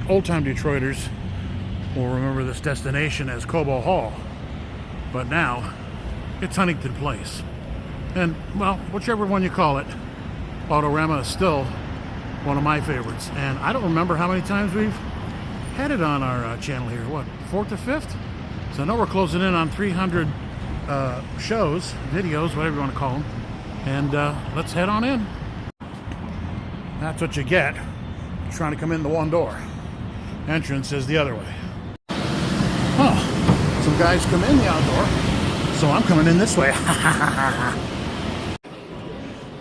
old-time Detroiters will remember this destination as Cobo Hall, but now it's Huntington Place. And, well, whichever one you call it, Autorama is still one of my favorites. And I don't remember how many times we've had it on our channel here. What, 4th or 5th? So I know we're closing in on 300 shows, videos, whatever you want to call them. And let's head on in. That's what you get trying to come in the one door. Entrance is the other way. Oh, some guys come in the outdoor, so I'm coming in this way.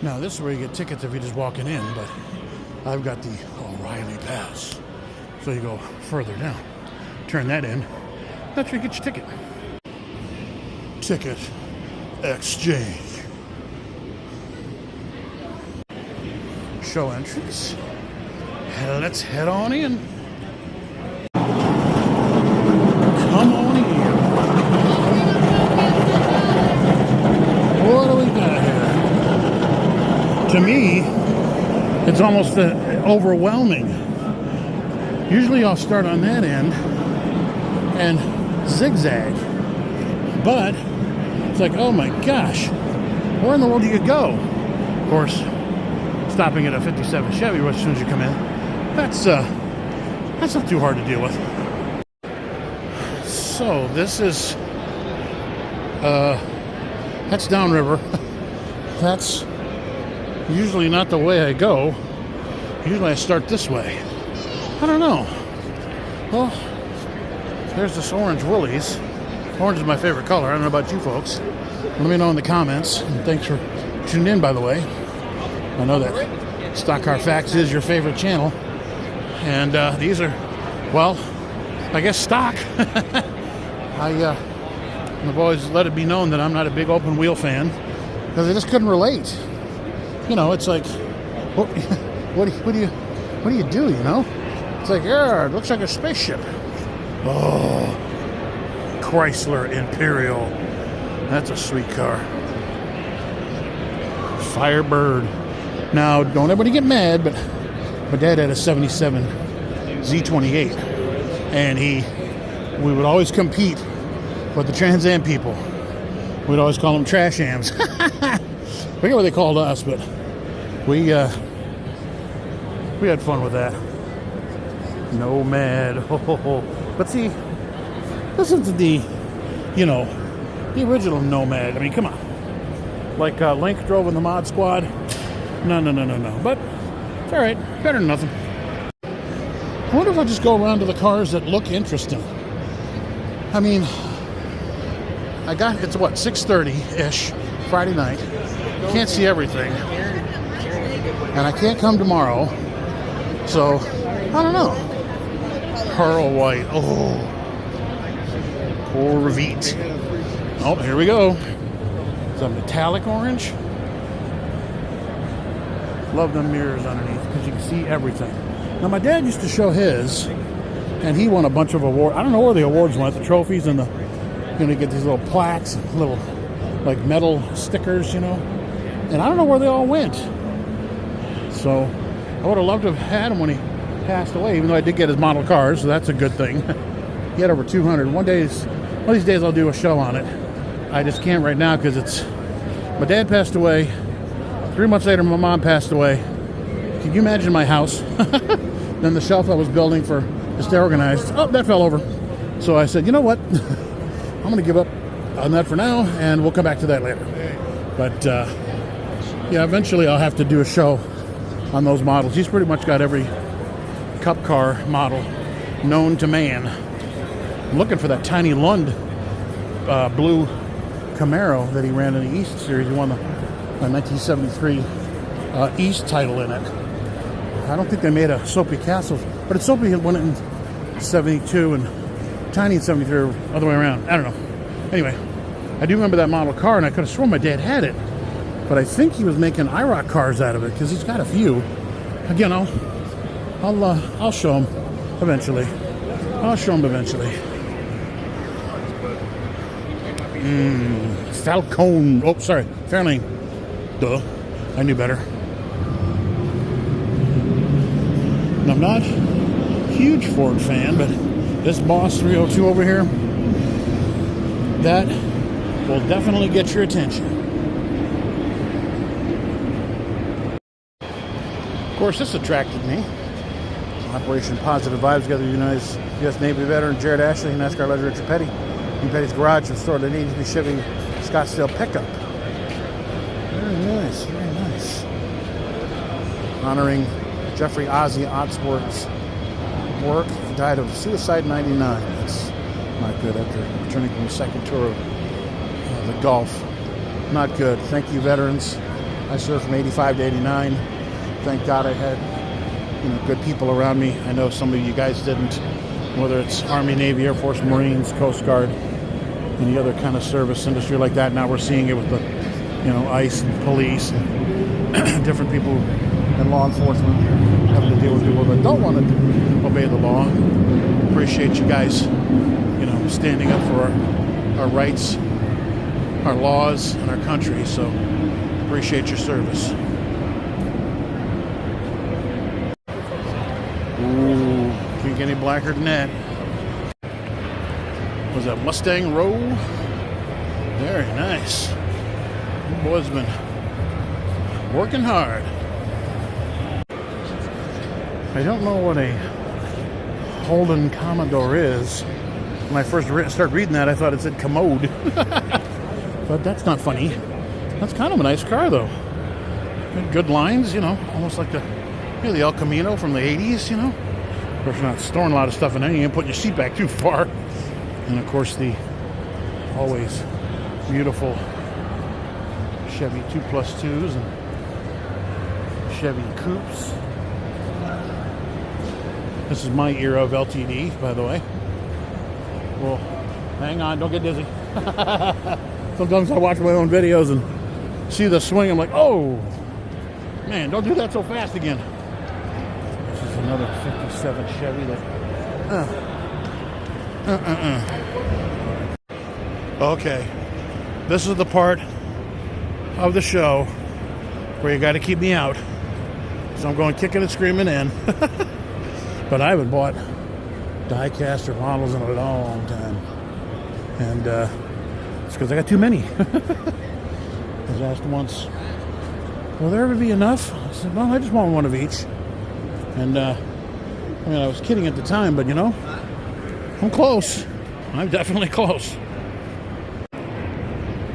Now this is where you get tickets if you're just walking in, but I've got the O'Reilly Pass. So you go further down, turn that in, that's where you get your ticket. Ticket exchange. Show entrance. Let's head on in. Come on in. What do we got here? To me, it's almost overwhelming. Usually I'll start on that end and zigzag. But it's like, oh my gosh, where in the world do you go? Of course, stopping at a 57 Chevy as soon as you come in, that's not too hard to deal with. So this is that's downriver. That's usually not the way I go. Usually I start this way. I don't know. Well, there's this orange Woolies. Orange is my favorite color. I don't know about you folks. Let me know in the comments. And thanks for tuning in, by the way. I know that Stock Car Facts is your favorite channel. And these are, well, I guess stock. I've always let it be known that I'm not a big open wheel fan because I just couldn't relate. You know, it's like, what do you do, you know? It's like, yeah, it looks like a spaceship. Oh, Chrysler Imperial. That's a sweet car. Firebird. Now, don't everybody get mad, but my dad had a 77 Z28. And we would always compete with the Trans Am people. We'd always call them trash ams. I forget what they called us, but we had fun with that. Nomad. But see, this isn't the original Nomad. I mean, come on. Like Link drove in the Mod Squad. No. But it's all right. Better than nothing. I wonder if I just go around to the cars that look interesting. I mean, it's what, 6:30-ish Friday night. Can't see everything. And I can't come tomorrow. So, I don't know. Pearl white. Oh. Corvette. Oh, here we go. It's a metallic orange. Love them mirrors underneath because you can see everything. Now, my dad used to show his, and he won a bunch of awards. I don't know where the awards went, the trophies and you get these little plaques, little like metal stickers, and I don't know where they all went. So I would have loved to have had him when he passed away, even though I did get his model cars, so that's a good thing. He had over 200. One of these days I'll do a show on it. I just can't right now because my dad passed away. 3 months later, my mom passed away. Can you imagine my house? Then the shelf I was building to stay organized. Oh, that fell over. So I said, you know what? I'm going to give up on that for now, and we'll come back to that later. But, yeah, eventually I'll have to do a show on those models. He's pretty much got every cup car model known to man. I'm looking for that tiny Lund blue Camaro that he ran in the East Series. He won the 1973 East title in it. I don't think they made a Soapy Castle, but it's Soapy won it in 72 and Tiny in 73, or other way around. I don't know. Anyway, I do remember that model car, and I could have sworn my dad had it, but I think he was making IROC cars out of it because he's got a few. Again, I'll show him eventually. Falcone. Oh, sorry, Fairlane. Duh, I knew better. And I'm not huge Ford fan, but this Boss 302 over here, that will definitely get your attention. Of course, this attracted me. Operation Positive Vibes, together U.S. Navy veteran Jared Ashley and NASCAR legend Richard Petty. In Petty's garage restored the needs to be Chevy Scottsdale pickup. Very nice, very nice. Honoring Jeffrey Ozzie Ottsworth's work. He died of suicide in '99. That's not good after returning from the second tour of the Gulf. Not good. Thank you, veterans. I served from '85 to '89. Thank God I had good people around me. I know some of you guys didn't, whether it's Army, Navy, Air Force, Marines, Coast Guard, any other kind of service industry like that. Now we're seeing it with the, ICE and police and different people in law enforcement having to deal with people that don't want to obey the law. Appreciate you guys, standing up for our rights, our laws, and our country. So appreciate your service. Ooh, can't get any blacker than that. Was that Mustang Row? Very nice. The boy's been working hard. I don't know what a Holden Commodore is. When I first started reading that, I thought it said commode. But that's not funny. That's kind of a nice car, though. Good lines, almost like the El Camino from the 80s, Of course, you're not storing a lot of stuff in there. You ain't putting your seat back too far. And, of course, the always beautiful Chevy 2+2s and Chevy Coupes. This is my era of LTD, by the way. Well, hang on, don't get dizzy. Sometimes I watch my own videos and see the swing. I'm like, oh, man, don't do that so fast again. This is another 57 Chevy that... Okay, this is the part of the show where you got to keep me out. So I'm going kicking and screaming in. But I haven't bought die-caster models in a long time. And it's because I got too many. I was asked once, will there ever be enough? I said, well, I just want one of each. And I was kidding at the time, but I'm close. I'm definitely close.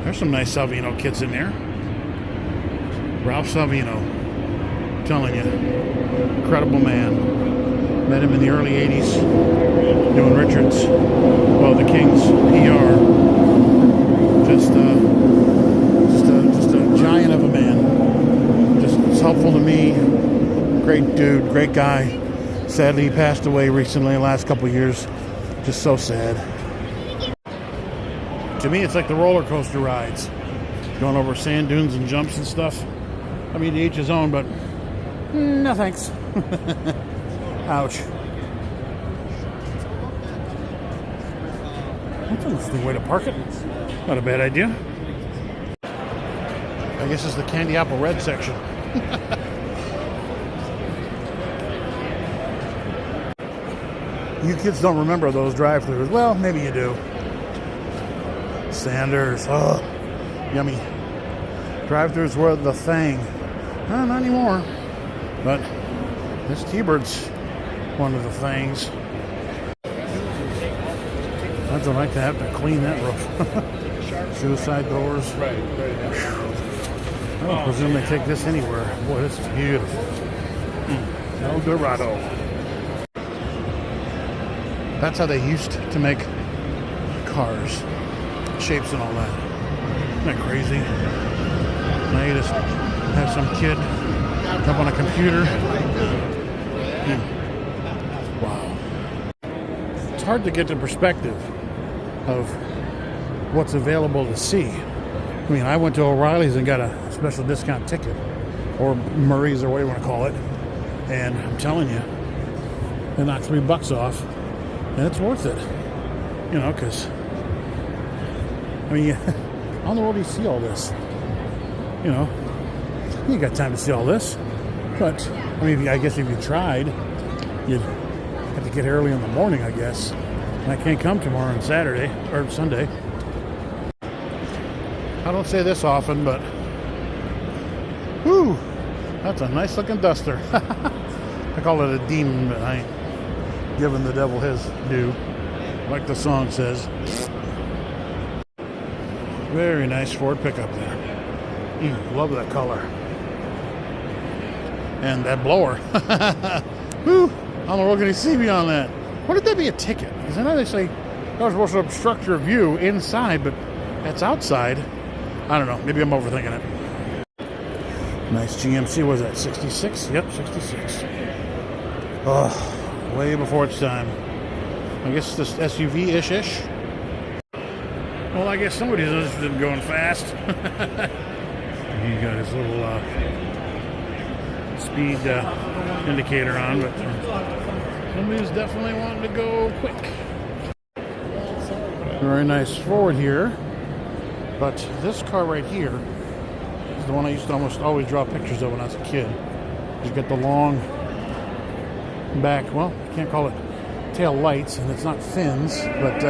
There's some nice Salvino kits in there. Ralph Salvino, I'm telling you, incredible man. Met him in the early 80s doing Richards, the King's PR. Just a giant of a man. Just helpful to me. Great dude, great guy. Sadly, he passed away recently, the last couple of years. Just so sad. To me, it's like the roller coaster rides. Going over sand dunes and jumps and stuff. I mean, to each his own, but no thanks. Ouch. That's an interesting way to park it. Not a bad idea. I guess it's the candy apple red section. You kids don't remember those drive-thrus. Well, maybe you do. Sanders. Oh, yummy. Drive-thrus were the thing. Not anymore. But this T-Bird's one of the things. I'd like to have to clean that roof. Suicide doors. Right. I don't presume they take this anywhere. Boy, this is beautiful. El Dorado. That's how they used to make cars. Shapes and all that. Isn't that crazy? Now you just have some kid up on a computer. Wow. It's hard to get the perspective of what's available to see. I mean, I went to O'Reilly's and got a special discount ticket, or Murray's, or what you want to call it, and I'm telling you, they knocked $3 off, and it's worth it. Because I mean, how in the world do you see all this? You ain't got time to see all this. But I mean, I guess if you tried, you'd have to get early in the morning, I guess. And I can't come tomorrow on Saturday or Sunday. I don't say this often, but whew, that's a nice looking duster. I call it a demon, but I ain't giving the devil his due, like the song says. Very nice Ford pickup there. Love that color. And that blower. Whew, I don't know what can you see me on that. What did that be a ticket? Because I know they say that was supposed to obstruct your view inside, but that's outside. I don't know. Maybe I'm overthinking it. Nice GMC. Was that 66? Yep, 66. Oh, way before its time. I guess this SUV-ish. Well, I guess somebody's interested in going fast. He got his little speed indicator on, but somebody's definitely wanting to go quick. Very nice Ford here. But this car right here is the one I used to almost always draw pictures of when I was a kid. You get the long back, well, you can't call it tail lights, and it's not fins, but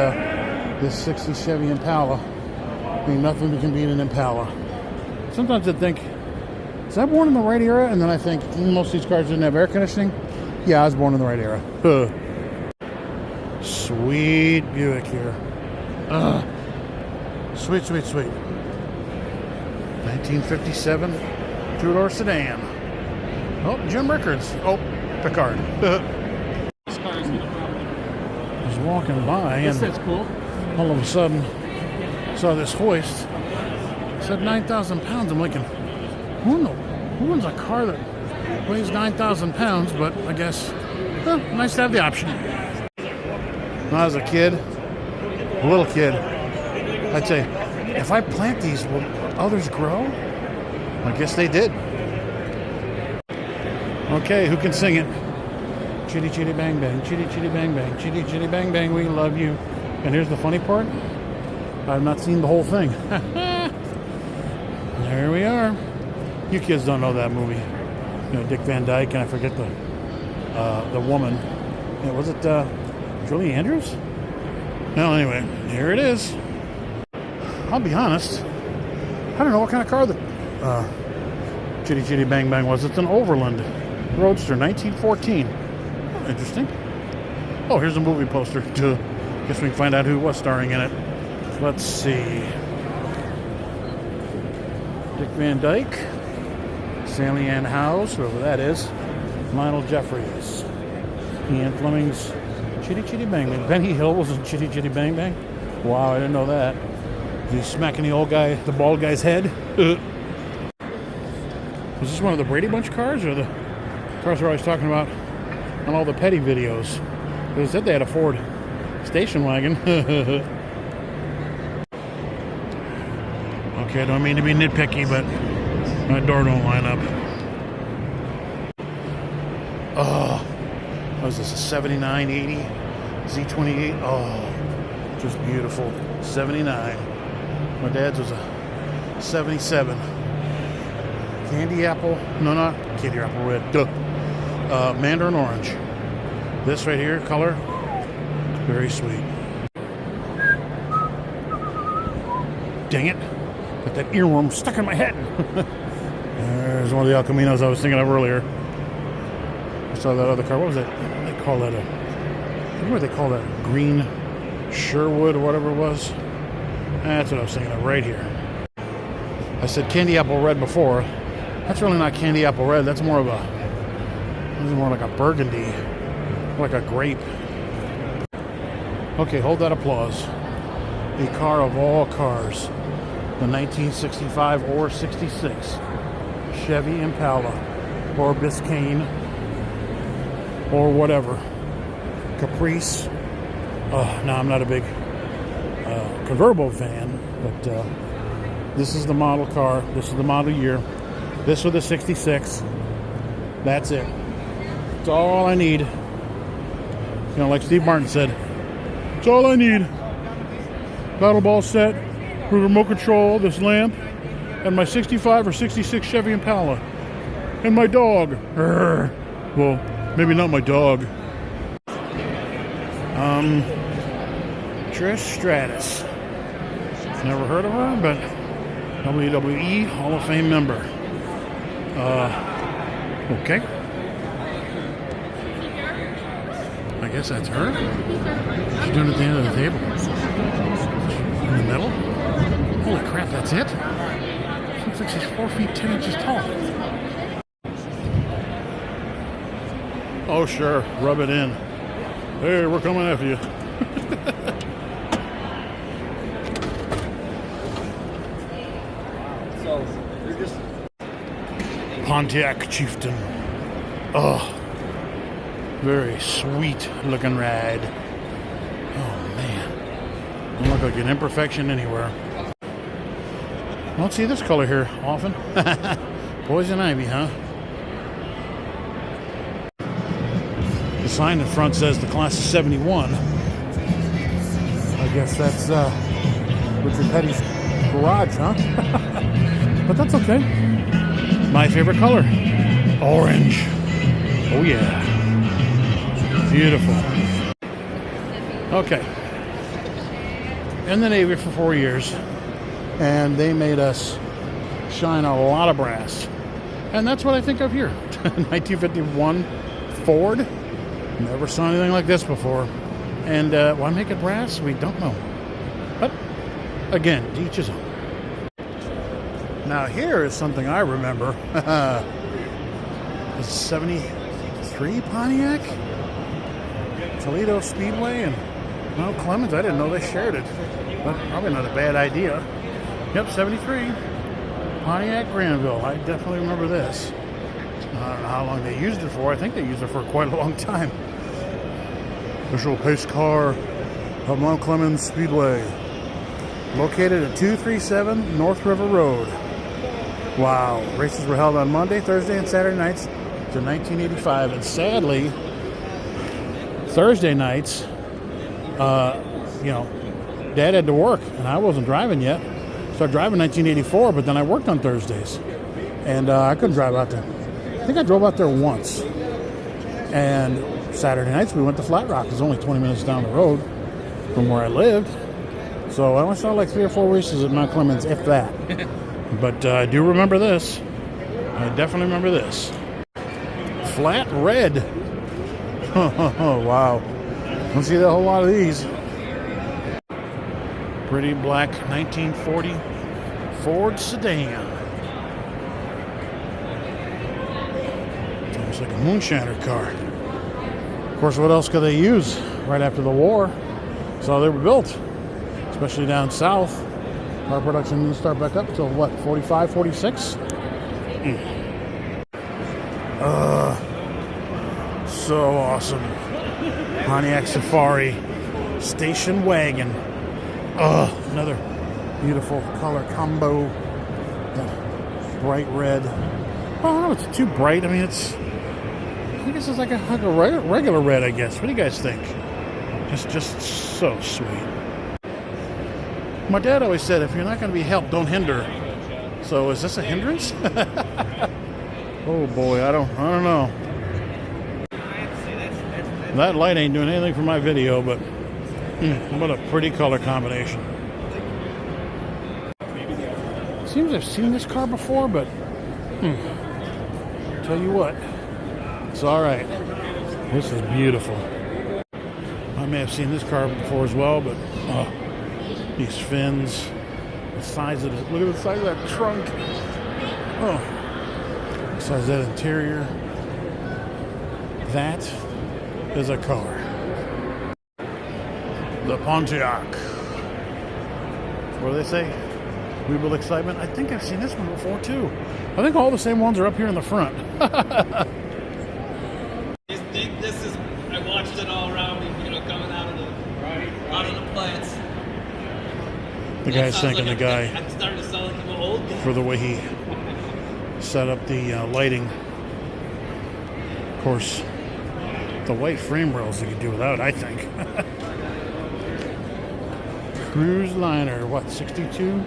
this 60 Chevy Impala, I mean, nothing can beat an Impala. Sometimes I think, was I born in the right era? And then I think, most of these cars didn't have air conditioning. Yeah, I was born in the right era. Sweet Buick here. Sweet, sweet, sweet. 1957 two-door sedan. Oh, Jim Rickards. Oh, Picard. I was walking by and that's cool. All of a sudden saw this hoist. It said 9,000 pounds. I'm thinking, who owns a car that weighs 9,000 pounds? But I guess, well, nice to have the option. When I was a kid, a little kid, I'd say, if I plant these, will others grow? I guess they did. Okay, who can sing it? Chitty chitty bang bang, chitty chitty bang bang, chitty chitty bang bang, we love you. And here's the funny part. I've not seen the whole thing. There we are. You kids don't know that movie. You know, Dick Van Dyke, and I forget the woman. Yeah, was it Julie Andrews? No, anyway, here it is. I'll be honest, I don't know what kind of car the Chitty Chitty Bang Bang was. It's an Overland Roadster, 1914. Oh, interesting. Oh, here's a movie poster. Guess we can find out who was starring in it. Let's see. Dick Van Dyke, Sally Ann Howes, whoever that is, Lionel Jeffries, Ian Fleming's Chitty Chitty Bang Bang. Benny Hill was in Chitty Chitty Bang Bang. Wow, I didn't know that. He's smacking the old guy, the bald guy's head. Was this one of the Brady Bunch cars, or the cars we're always talking about on all the petty videos? They said they had a Ford station wagon. Okay, I don't mean to be nitpicky, but my door don't line up. Oh, what was this, a 79, 80, Z28? Oh, just beautiful. 79. My dad's was a 77. Candy apple, no, not candy apple red, duh. Mandarin orange. This right here, color, very sweet. Dang it, got that earworm stuck in my head. There's one of the El Caminos I was thinking of earlier. I saw that other car, what was that? What do they call that? I forget what they call that, green Sherwood or whatever it was. That's what I was thinking of right here. I said candy apple red before. That's really not candy apple red. That's more of a, this is more like a burgundy, like a grape. Okay, hold that applause. The car of all cars, the 1965 or 66 Chevy Impala or Biscayne or whatever, Caprice. No, I'm not a big convertible fan, but this is the model car. This is the model year. This was the 66. That's it. It's all I need. You know, like Steve Martin said, it's all I need. Paddle ball set, remote control, this lamp, and my 65 or 66 Chevy Impala. And my dog. Well, maybe not my dog. Trish Stratus. Never heard of her, but WWE Hall of Fame member. Okay. I guess that's her. She's doing it at the end of the table. In the middle. Holy crap, that's it? She looks like she's 4 feet 10 inches tall. Oh, sure. Rub it in. Hey, we're coming after you. So, you're just... Pontiac Chieftain. Oh, very sweet looking ride. Oh, man. Don't look like an imperfection anywhere. Don't see this color here often. Poison ivy, huh? The sign in front says the class of 71. I guess that's Richard Petty's garage, huh? But that's okay. My favorite color, orange. Oh yeah, beautiful. Okay, in the Navy for 4 years, and they made us shine a lot of brass, and that's what I think of here. 1951 Ford. Never saw anything like this before, and why make it brass? We don't know. But again, to each his own. Now here is something I remember. The 73 Pontiac? Toledo Speedway and Mount Clemens. I didn't know they shared it. But probably not a bad idea. Yep, 73. Pontiac Granville. I definitely remember this. I don't know how long they used it for. I think they used it for quite a long time. Official pace car of Mount Clemens Speedway. Located at 237 North River Road. Wow. Races were held on Monday, Thursday, and Saturday nights to 1985. And sadly, Thursday nights, Dad had to work, and I wasn't driving yet. Started driving in 1984, but then I worked on Thursdays. And I couldn't drive out there. I think I drove out there once. And Saturday nights, we went to Flat Rock. It was only 20 minutes down the road from where I lived. So I only saw like 3 or 4 races at Mount Clemens, if that. But I do remember this. I definitely remember this. Flat red. Oh, wow. Don't see a whole lot of these. Pretty black 1940 Ford sedan. It's almost like a moonshiner car. Of course, what else could they use right after the war? That's how they were built, especially down south. Car production didn't start back up until what, 45, 46? So awesome. Pontiac Safari station wagon. Another beautiful color combo. That bright red. Oh, no, it's too bright. I mean, I guess it's like a regular red, I guess. What do you guys think? Just so sweet. My dad always said, if you're not going to be helped, don't hinder. So is this a hindrance? Oh boy, I don't know. That light ain't doing anything for my video, but what a pretty color combination. Seems I've seen this car before, but tell you what, it's all right. This is beautiful. I may have seen this car before as well, but these fins, the size of it. Look at the size of that trunk. Oh, the size of that interior. That is a car. The Pontiac. What do they say? Rebuild excitement. I think I've seen this one before too. I think all the same ones are up here in the front. This is, I watched it all around me, coming out of the plants. The guy's thanking the guy I'm starting to sound like an old guy. for the way he set up the lighting. Of course, the white frame rails they could do without, I think. Cruise liner, what, 62?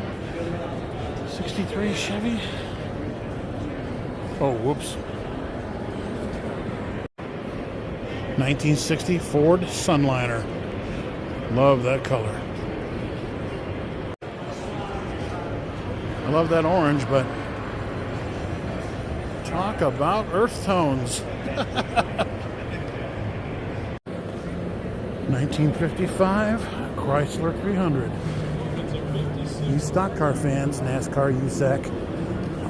63 Chevy? Oh, whoops. 1960 Ford Sunliner. Love that color. I love that orange, but talk about earth tones. 1955 Chrysler 300. You stock car fans, NASCAR, USAC,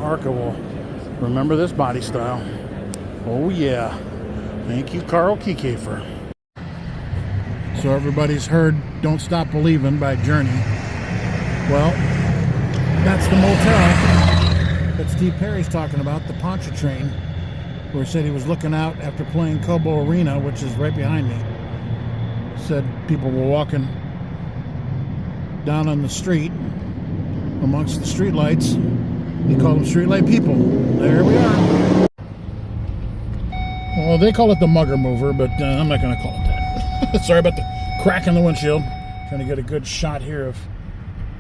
ARCA will remember this body style. Oh yeah. Thank you, Carl Kiefer. So everybody's heard Don't Stop Believin' by Journey. Well, that's the motel that Steve Perry's talking about, the Pontchartrain, where he said he was looking out after playing Cobo Arena, which is right behind me. Said people were walking down on the street amongst the street lights. He called them streetlight people. There we are. Well, they call it the mugger mover, but I'm not going to call it that. Sorry about the crack in the windshield. Trying to get a good shot here of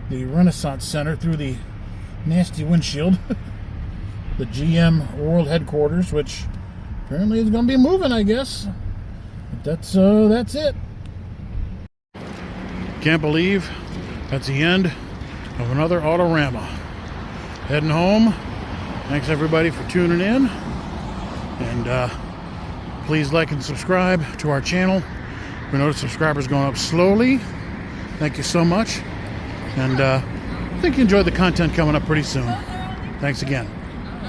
the Renaissance Center through the nasty windshield. The GM World Headquarters, which apparently is going to be moving, I guess. But that's it. Can't believe that's the end of another Autorama. Heading home. Thanks everybody for tuning in. And please like and subscribe to our channel. We notice subscribers going up slowly. Thank you so much. And I think you enjoyed the content coming up pretty soon. Thanks again.